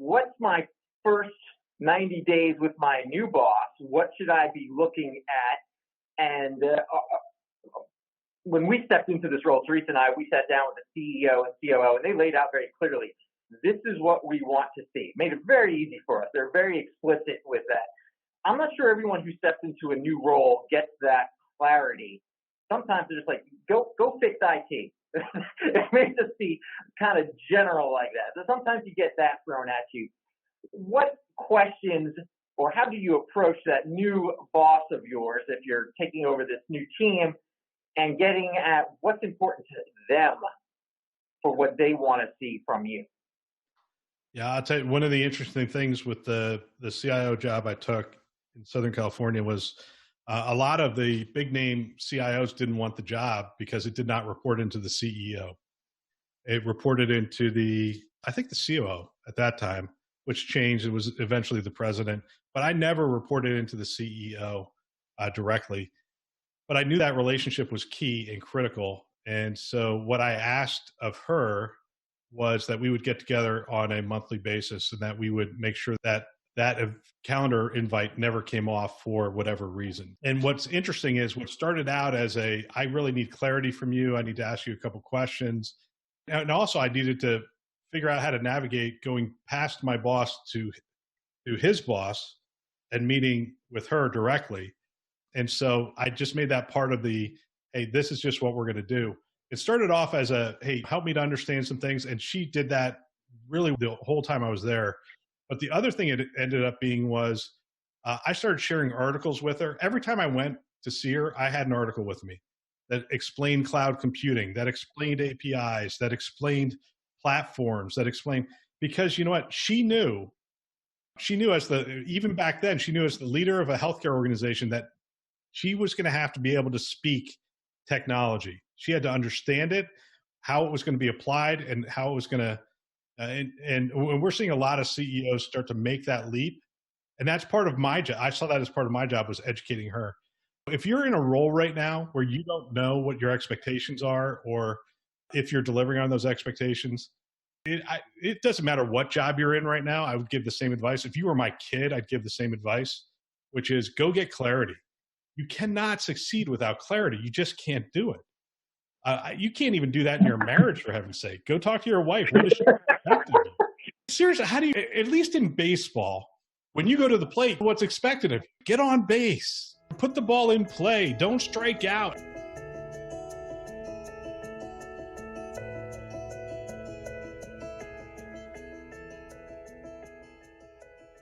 what's my first 90 days with my new boss? What should I be looking at? And when we stepped into this role, Teresa and I, we sat down with the CEO and COO, and they laid out very clearly, this is what we want to see. Made it very easy for us. They're very explicit with that. I'm not sure everyone who steps into a new role gets that clarity. Sometimes they're just like, go fix IT. It may just be kind of general like that. So sometimes you get that thrown at you. What questions or how do you approach that new boss of yours if you're taking over this new team and getting at what's important to them for what they want to see from you? Yeah, I'll tell you, one of the interesting things with the CIO job I took in Southern California was a lot of the big name CIOs didn't want the job because it did not report into the CEO. It reported into I think the COO at that time, which changed. It was eventually the president, but I never reported into the CEO directly. But I knew that relationship was key and critical. And so what I asked of her was that we would get together on a monthly basis and that we would make sure that calendar invite never came off for whatever reason. And what's interesting is what started out as I really need clarity from you. I need to ask you a couple questions. And also I needed to figure out how to navigate going past my boss to his boss and meeting with her directly. And so I just made that part of hey, this is just what we're going to do. It started off as hey, help me to understand some things. And she did that really the whole time I was there. But the other thing it ended up being was I started sharing articles with her. Every time I went to see her, I had an article with me that explained cloud computing, that explained APIs, that explained platforms, that explained, because you know what? She knew even back then, she knew as the leader of a healthcare organization that she was going to have to be able to speak technology. She had to understand it, how it was going to be applied, and how it was going to and we're seeing a lot of CEOs start to make that leap. And that's part of my job. I saw that as part of my job, was educating her. If you're in a role right now where you don't know what your expectations are, or if you're delivering on those expectations, it doesn't matter what job you're in right now. I would give the same advice. If you were my kid, I'd give the same advice, which is go get clarity. You cannot succeed without clarity. You just can't do it. You can't even do that in your marriage, for heaven's sake. Go talk to your wife. What does she expect of you? Seriously, how do you, at least in baseball, when you go to the plate, what's expected of you? Get on base. Put the ball in play. Don't strike out.